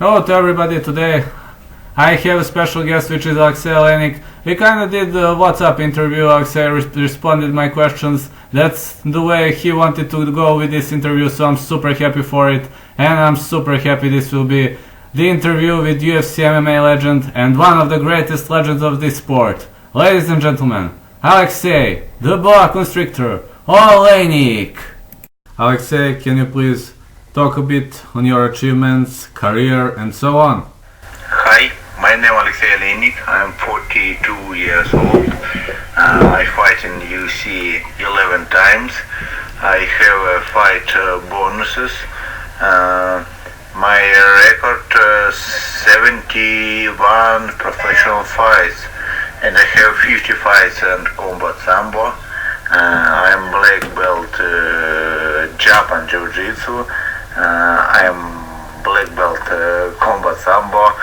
Hello to everybody. Today I have a special guest, which is Aleksei Oleinik. We kinda did a WhatsApp interview. Aleksei responded my questions. That's the way he wanted to go with this interview, so I'm super happy for it. And I'm super happy this will be the interview with UFC MMA legend and one of the greatest legends of this sport. Ladies and gentlemen, Aleksei, the boa constrictor, Oleinik. Aleksei, can you please talk a bit on your achievements, career, and so on? Hi, my name is Aleksei Oleinik. I'm 42 years old. I fight in UFC 11 times. I have fight bonuses. My record 71 professional fights, and I have 50 fights in combat sambo. I'm black belt Japan Jiu-Jitsu. I'm black belt combat sambo.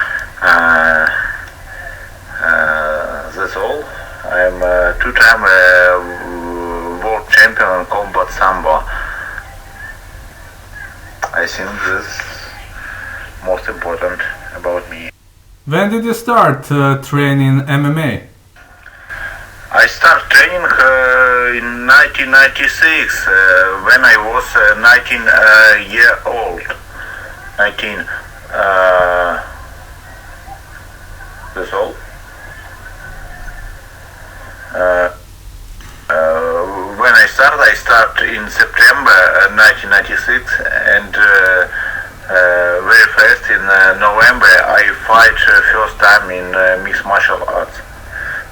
That's all. I'm two-time world champion in combat sambo. I think this is most important about me. When did you start training MMA? I started training in 1996 when I was 19 years old. 19. That's all. When I started in September 1996, and very fast in November I fight first time in mixed martial arts.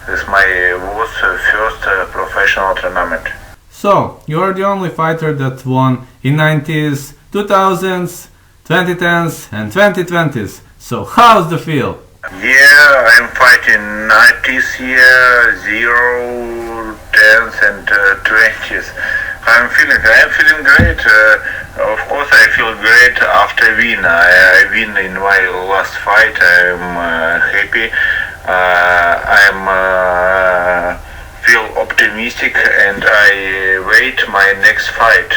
This was first professional tournament. So, you are the only fighter that won in 90s, 2000s, 2010s and 2020s. So, how's the feel? Yeah, I'm fighting 90s year, 0, 10s and 20s. I'm feeling great. Of course, I feel great after win. I win in my last fight. I'm happy. I'm feel optimistic, and I wait my next fight.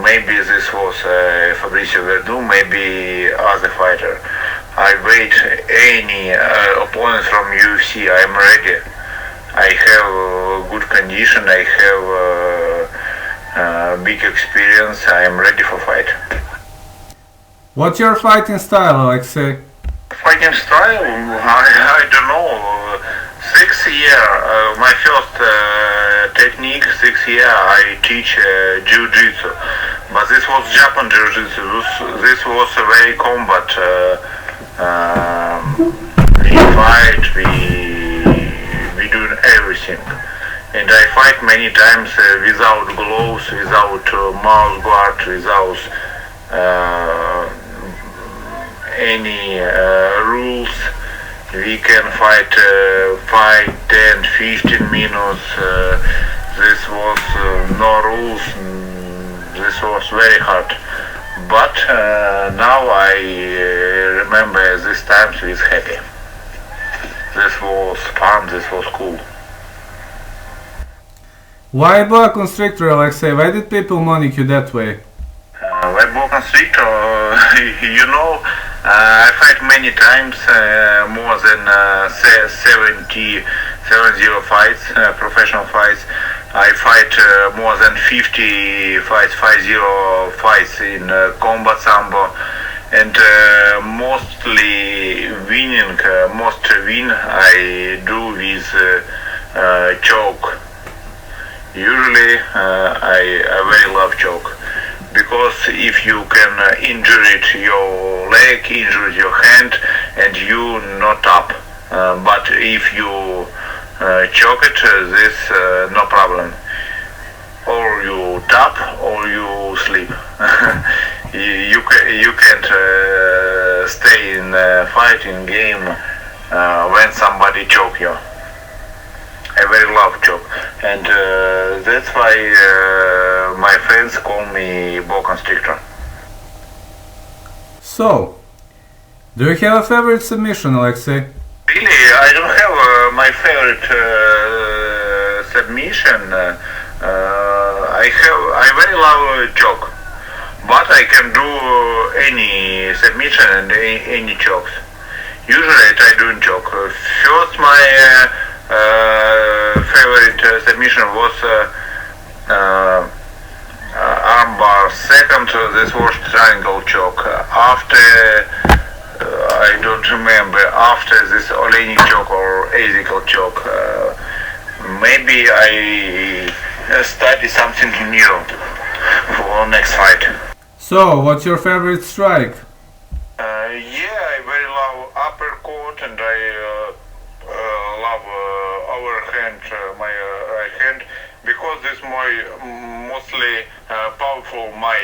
Maybe this was Fabricio Verdun, maybe other fighter. I wait any opponent from UFC. I'm ready. I have good condition. I have big experience. I am ready for fight. What's your fighting style, Aleksei? Fighting style? I don't know. 6 year, my first technique. 6 year I teach Jiu-Jitsu, but this was Japan Jiu-Jitsu. This was a very combat. We fight. We do everything, and I fight many times without gloves, without mouth guard, without any rules. We can fight 5, 10, 15 minutes. This was no rules. This was very hard. But now I remember these times with happy. This was fun. This was cool. Why boa constrictor, Aleksei? Why did people monique you that way? Why boa constrictor? You know, I fight many times, more than 70 fights, professional fights. I fight more than 50 fights, 50 fights in combat sambo, and mostly winning. Most win I do with choke. Usually, I very love choke. Because if you can injure it, your leg, injure your hand, and you not up. But if you choke it, this no problem. Or you tap, or you sleep. you can't stay in fighting game when somebody choke you. I very love choke, and that's why my friends call me boa constrictor. So, do you have a favorite submission, Aleksei? Really, I don't have my favorite submission. I very love choke. but I can do any submission and any chokes. Usually I try doing choke. First, my favorite submission was armbar. Second, this was triangle choke. After, I don't remember, after this Oleinik choke or Ezekiel choke, maybe I study something new for next fight. So, what's your favorite strike? Yeah, I very love uppercut, and I love overhand, my right hand, because this my mostly powerful my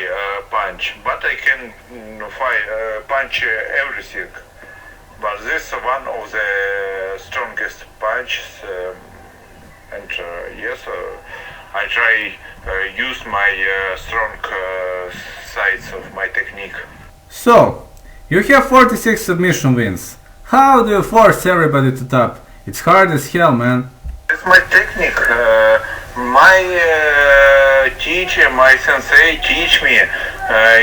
punch. But I can punch everything. But this is one of the strongest punches, and yes, I try use my strong sides of my technique. So, you have 46 submission wins. How do you force everybody to tap? It's hard as hell, man. It's my technique. My teacher, my sensei teach me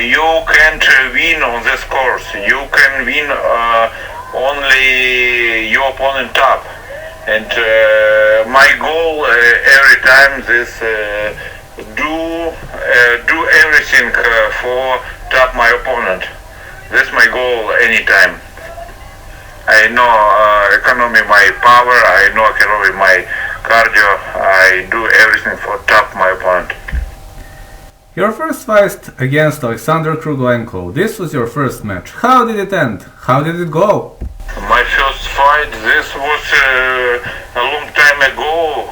you can't win on this course. You can win only your opponent tap. And my goal every time is do everything for tap my opponent. That's my goal anytime. I know economy my power, I know economy my cardio, I do everything for tap my opponent. Your first fight against Alexander Krugolenko. This was your first match. How did it end? How did it go? My first fight, this was a long time ago.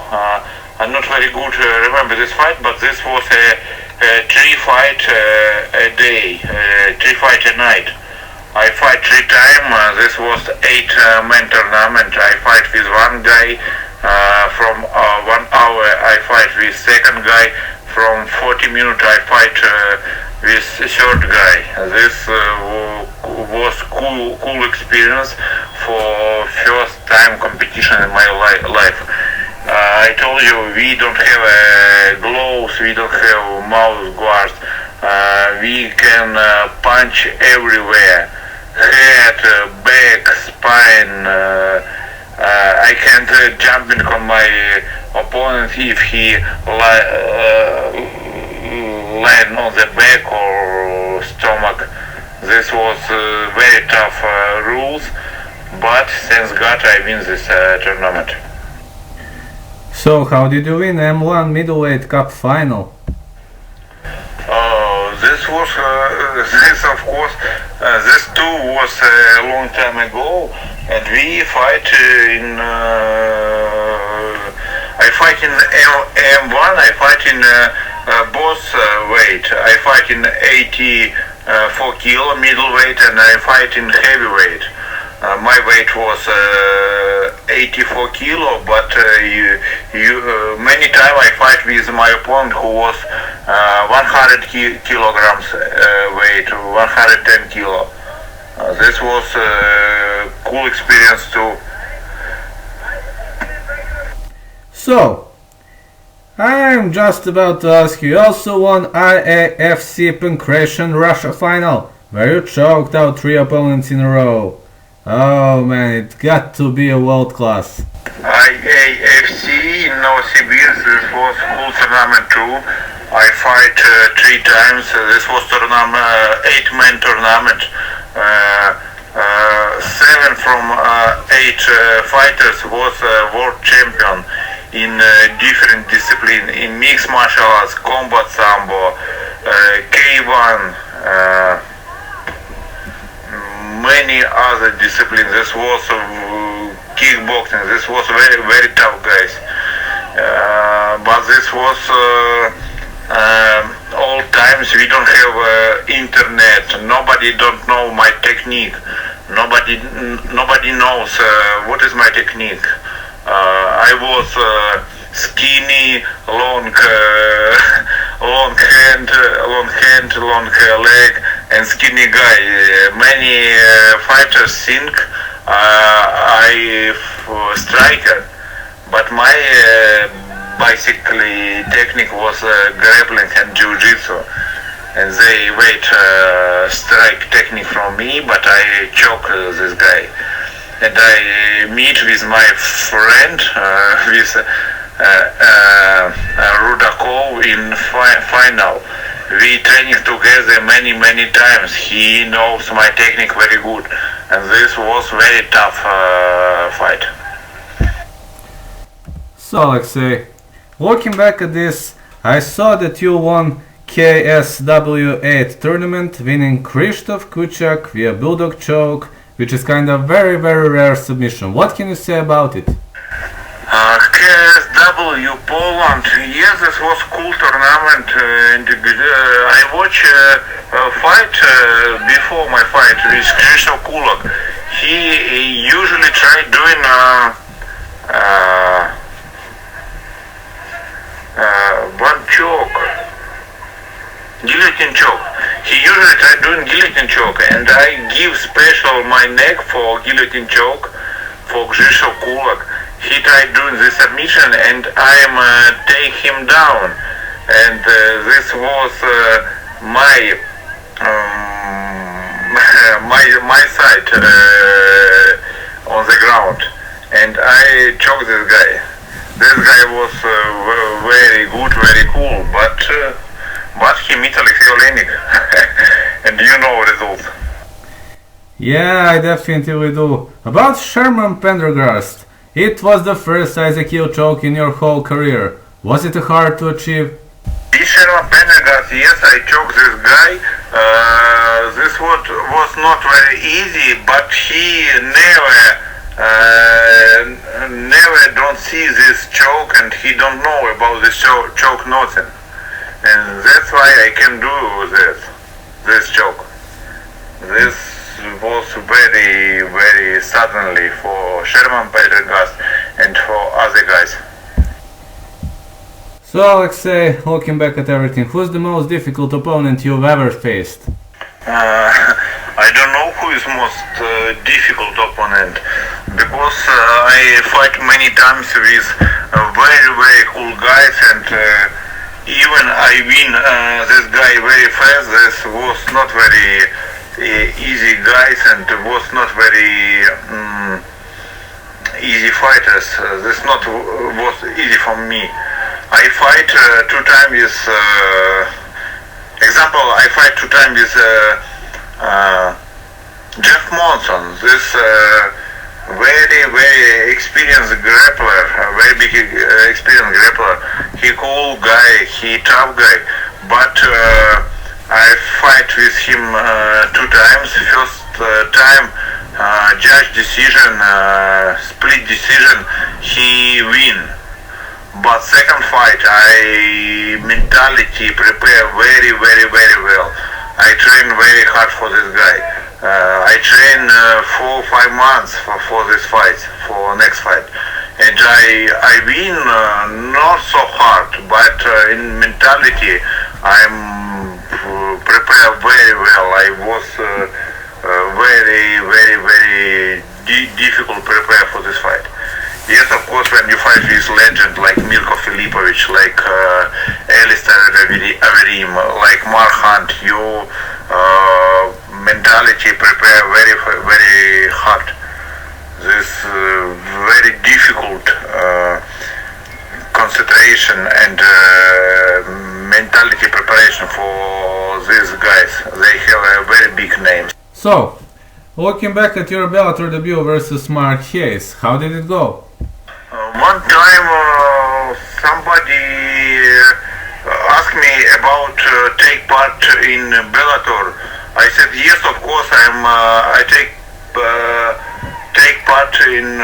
I'm not very good remember this fight, but this was a 3 fight a day, 3 fight a night. I fight 3 times. This was 8-man tournament. I fight with one guy from 1 hour. I fight with second guy from 40 minutes. I fight with third guy. This was cool experience for first time competition in my life. I told you we don't have gloves, we don't have mouth guards. We can punch everywhere. Head, back, spine. I can't jump in on my opponent if he land on the back or stomach. This was very tough rules, but thanks God I win this tournament. So, how did you win M1 Middleweight Cup final? This was, this of course, this too was a long time ago, and we fight in, I fight in M1, I fight in both weight. I fight in 84 kilo middleweight, and I fight in heavyweight. My weight was 84 kilo, but many times I fight with my opponent who was 100 kilograms weight, 110 kilo. This was a cool experience too. So, I am just about to ask you, you also won AFC Pankration Russia final, where you choked out 3 opponents in a row. Oh man, it got to be a world class. AFC in Novosibirsk, this was cool tournament too. I fight 3 times. This was tournament, 8-man tournament. 7 from 8 fighters was world champion in different discipline, in mixed martial arts, combat sambo, K1. Many other disciplines. This was kickboxing. This was very tough guys. But this was all times we don't have internet. Nobody don't know my technique. Nobody knows what is my technique. I was skinny, long hand, long leg, and skinny guy. Many fighters think I striker, but my basically technique was grappling and jiu-jitsu. and they wait strike technique from me, but I choke this guy. And I meet with my friend, with Rudakov in final. We training together many times. He knows my technique very good, and this was very tough fight. So Aleksei, looking back at this, I saw that you won KSW8 tournament, winning Krzysztof Kuciak via Bulldog choke, which is kind of very rare submission. What can you say about it? KSW Poland, yes, this was cool tournament, and I watch a fight before my fight with Krzysztof Kulak. He usually tried doing one choke, guillotine choke. He usually tried doing guillotine choke, and I give special my neck for guillotine choke for Krzysztof Kulak. He tried doing the submission, and I'm take him down, and this was my my side on the ground, and I choked this guy. This guy was very good, very cool, but he meet Aleksei Oleinik, and you know result. Yeah, I definitely do. About Sherman Pendergast, it was the first Isaac heel choke in your whole career. Was it hard to achieve? This Sherman Pendergast, yes, I choked this guy. This was not very easy, but he never don't see this choke, and he don't know about this choke nothing. And that's why I can do this choke. This was very suddenly for Sherman Pendergast and for other guys. So Aleksei, looking back at everything, who's the most difficult opponent you've ever faced? I don't know who is most difficult opponent, because I fight many times with very cool guys, and even I win this guy very fast. This was not very easy guys, and was not very easy fighters. This not was easy for me. I fight two times with example. I fight two times with Jeff Monson. This very experienced grappler, very big experienced grappler. He cool guy, he tough guy, but I fight with him two times. First time judge decision, split decision, he win. But second fight, I mentality prepare very well. I train very hard for this guy. I train 4 or 5 months for this fight, for next fight. And I win not so hard, but in mentality I'm prepare very well. I was very difficult prepare for this fight. Yes, of course, when you fight with legend like Mirko Filipovic, like Alistair Overeem, like Mark Hunt, you mentality prepare very hard. This very difficult concentration and mentality preparation for these guys. They have a very big name. So, looking back at your Bellator debut versus Mark Hayes, how did it go? One time somebody asked me about take part in Bellator. I said yes, of course. I take part in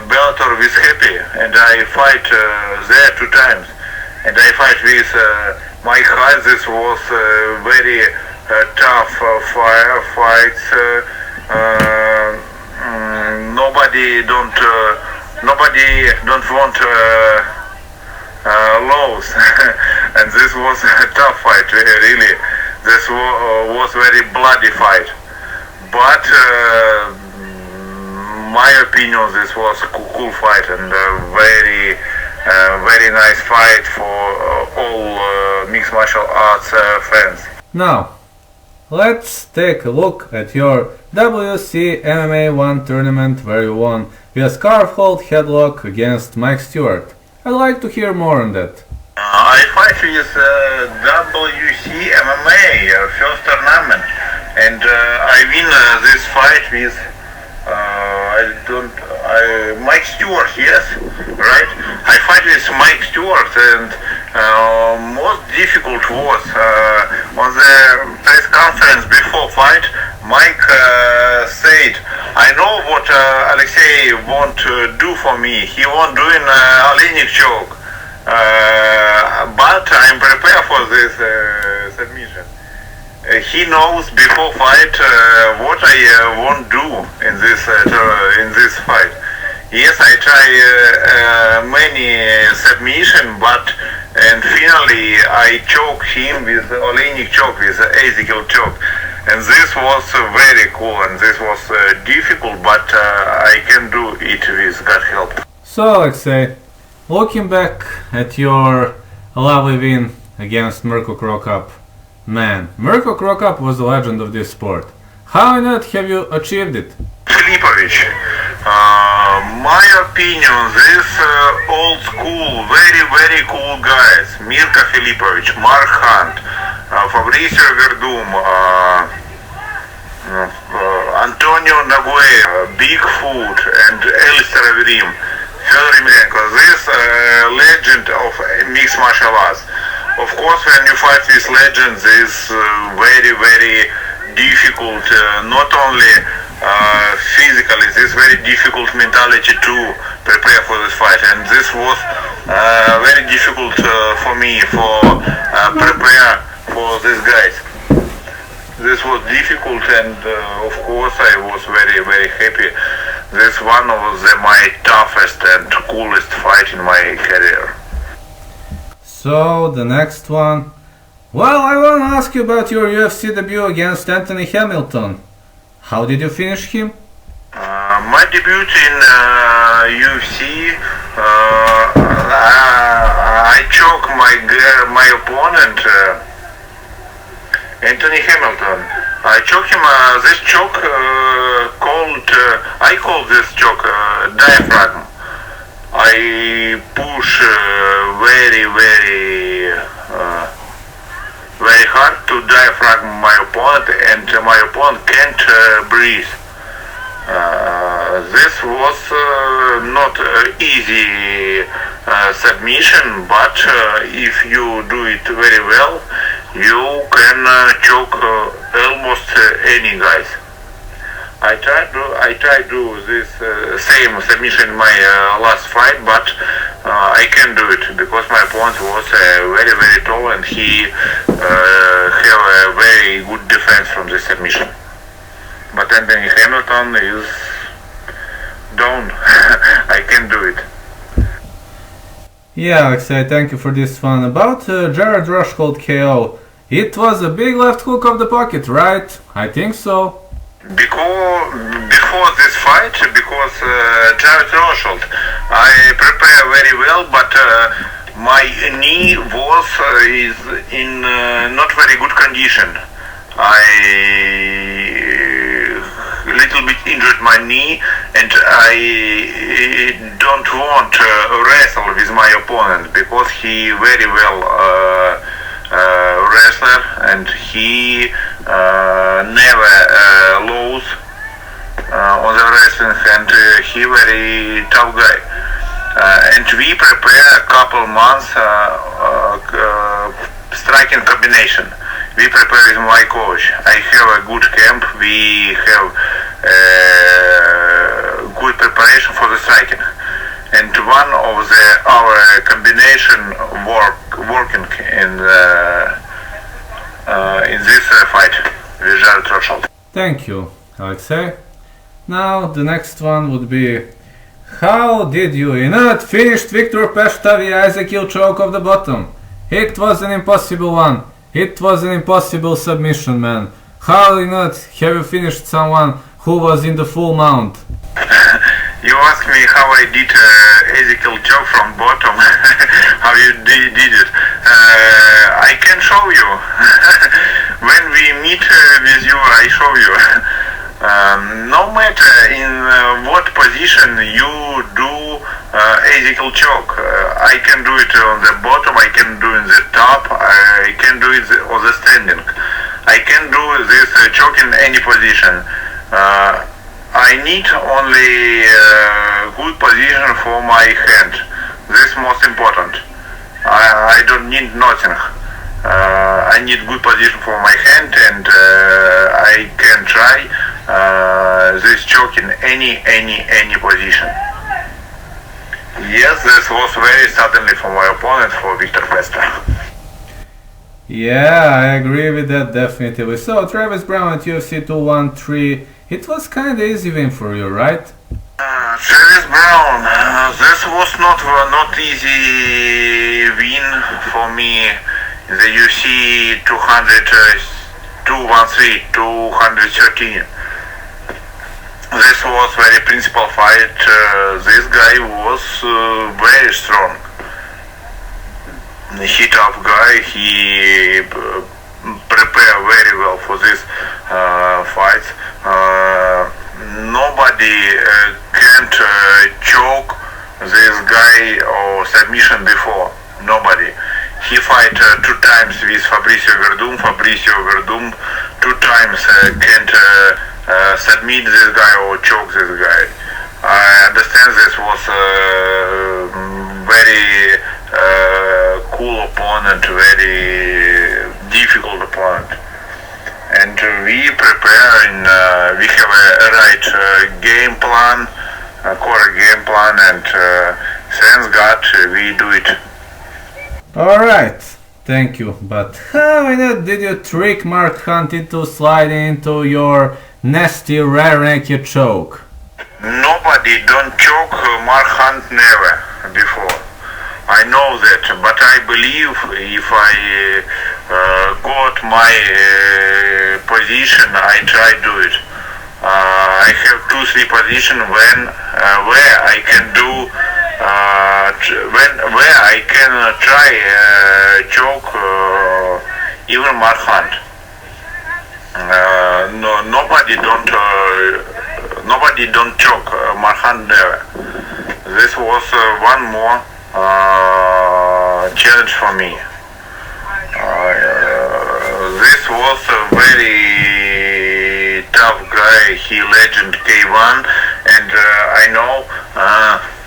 Bellator with Happy, and I fight there two times. And I fight with Mike Hayes. This was very tough fights. Nobody don't want lose, and this was a tough fight. Really, this was very bloody fight. But my opinion, this was a cool fight and very nice fight for all mixed martial arts fans. Now, let's take a look at your WC MMA 1 tournament where you won via scarf hold headlock against Mike Stewart. I'd like to hear more on that. I fight with WC MMA first tournament, and I win this fight with Mike Stewart. Yes, right. I fight with Mike Stewart, and most difficult was on the press conference before fight. Mike said, "I know what Aleksei want to do for me. He won't do an Oleinik choke, but I'm prepared for this submission." He knows before fight what I won't do in this fight. Yes, I try many submission, and finally I choke him with Oleinik choke, with Ezekiel choke, and this was very cool, and this was difficult, but I can do it with God help. So Aleksei, looking back at your lovely win against Mirko Cro Cop, man, Mirko Cro Cop was a legend of this sport. How on earth have you achieved it? Filipovic, my opinion, this old school, very cool guys, Mirko Filipovic, Mark Hunt, Fabricio Verdum, Antonio Nogueira, Bigfoot, and Alistair Overeem, this legend of mixed martial arts. Of course, when you fight with legends, it's very difficult, not only physically, it's very difficult mentality to prepare for this fight, and this was very difficult for me for prepare for these guys. This was difficult, and of course I was very happy. This one was my toughest and coolest fight in my career. So the next one. Well, I want to ask you about your UFC debut against Anthony Hamilton. How did you finish him? My debut in UFC, I choked my opponent, Anthony Hamilton. I choked him. This choke I call this choke diaphragm. I push very hard to diaphragm my opponent, and my opponent can't breathe. This was not easy submission, but if you do it very well, you can choke almost any guys. I tried to do this same submission in my last fight, but I can't do it because my opponent was very tall, and he have a very good defense from this submission. But Anthony Hamilton is down. I can't do it. Yeah, Aleksei, thank you for this one. About Jared Rosholt KO, it was a big left hook of the pocket, right? I think so. Before this fight, because Jared Rosholt, I prepare very well, but my knee was is in not very good condition. I little bit injured my knee, and I don't want to wrestle with my opponent because he very well wrestler, and he never lose on the wrestling, and he very tough guy. And we prepare a couple months striking combination. We prepare with my coach. I have a good camp. We have good preparation for the striking. And one of our combination working in this fight with Jared Rosholt. Thank you, Aleksei. Now the next one would be, how did you not finished Viktor Pesta via Ezekiel choke of the bottom? It was an impossible one. It was an impossible submission, man. How not have you finished someone who was in the full mount? You asked me how I did Ezekiel choke from bottom. How you did it. I can show you. when we meet with you, I show you. No matter in what position you do axial choke, I can do it on the bottom, I can do it in the top, I can do it on the standing. I can do this choke in any position. I need only good position for my hand. This is most important. I don't need nothing. I need good position for my hand, and I can try this choke in any position. Yes, this was very suddenly for my opponent, for Viktor Pesta. Yeah, I agree with that definitely. So Travis Browne at UFC 213, it was kind of easy win for you, right? Travis Browne, this was not easy win for me in the UFC 213. This was very principal fight. This guy was very strong. He tough guy. He prepared very well for this fight. Nobody can't choke this guy or submission before. Nobody. He fight 2 times with Fabricio Verdum. Fabricio Verdum 2 times can't submit this guy or choke this guy. I understand this was very cool opponent, very difficult opponent. And we prepare we have a right game plan, a core game plan, and thanks God we do it. Alright, thank you. But how did you trick Mark Hunt into sliding into your nasty rear naked choke? Nobody don't choke Mark Hunt, never before. I know that, but I believe if I got my position, I try do it. I have 2-3 position where I can do where I can try choke even Mark Hunt. Nobody don't choke Mark Hunt, never. This was one more challenge for me. This was a very tough guy. He legend K1, and I know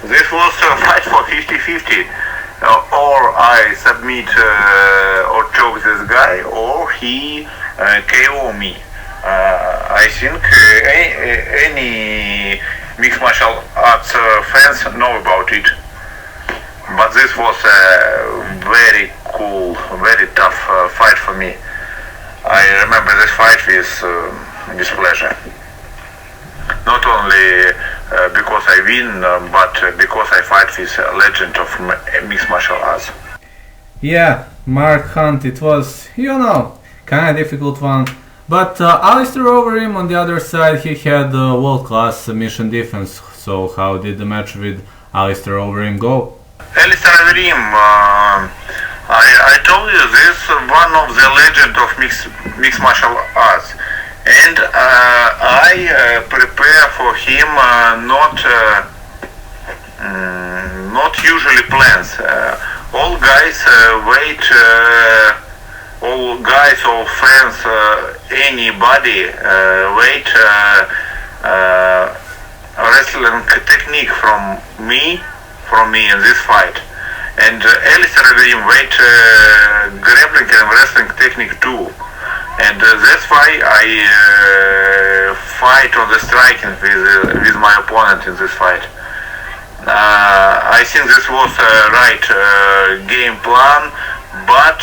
this was a fight for 50-50. Or I submit or choke this guy, or he KO me. I think any mixed martial arts fans know about it. But this was a very cool, very tough fight for me. I remember this fight with pleasure. Not only because I win, but because I fight with a legend of mixed martial arts. Yeah, Mark Hunt, it was, kind of difficult one. But Alistair Overeem on the other side, he had world-class submission defense. So how did the match with Alistair Overeem go? Alistair Overeem, I told you this one of the legend of mixed martial arts, and I prepare for him not usually plans. All guys wait. All guys, all fans, anybody wait wrestling technique from me in this fight. And Alistair Overeem wait grappling and wrestling technique too. And that's why I fight on the striking with my opponent in this fight. I think this was a right game plan, but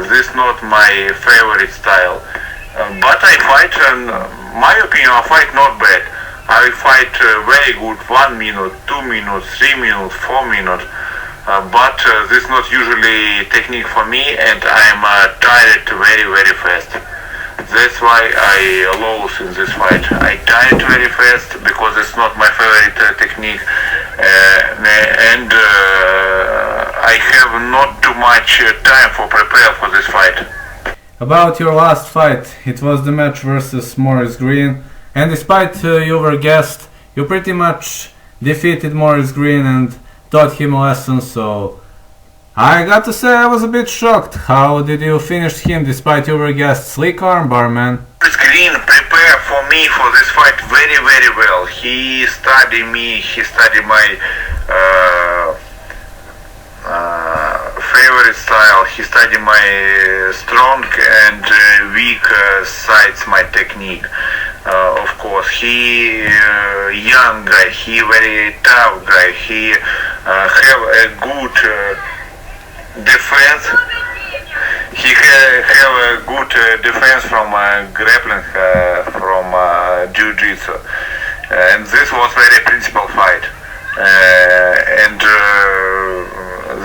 this not my favorite style. But I fight, my opinion, I fight not bad. I fight very good, 1 minute, 2 minutes, 3 minutes, 4 minutes. But this is not usually technique for me, and I'm tired very, very fast. That's why I lose in this fight. I tired very fast because it's not my favorite technique, and I have not too much time for prepare for this fight. about your last fight. It was the match versus Maurice Greene, and despite you were guest, you pretty much defeated Maurice Greene and taught him a lesson, so I got to say I was a bit shocked. How did you finish him despite you were guest? Slick armbar, man. Maurice Greene prepared for me for this fight very, very well. He studied me, he studied my favorite style, he studied my strong and weak sides, my technique. Of course, he young guy, he very tough guy, he have a good defense. He have a good defense from grappling, from jiu-jitsu, and this was very principal fight. And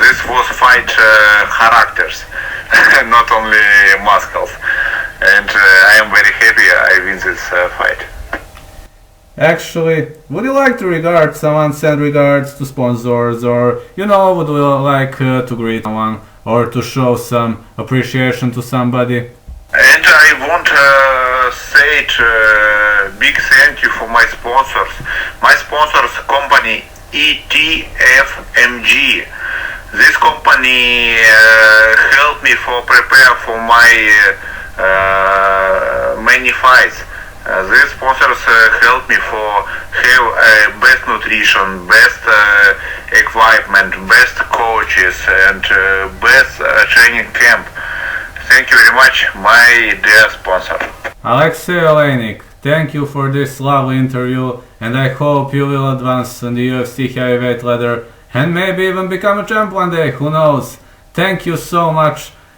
this was fight characters, not only muscles. And I am very happy I win this fight. Actually, would you like to send regards to sponsors, or would you like to greet someone or to show some appreciation to somebody? And I want to say big thank you for my sponsors. My sponsors company ETFMG. This company helped me for prepare for my many fights. These sponsors help me for have best nutrition, best equipment, best coaches, and best training camp. Thank you very much, my dear sponsor. Aleksei Oleinik, thank you for this lovely interview, and I hope you will advance on the UFC heavyweight ladder and maybe even become a champ one day, who knows. Thank you so much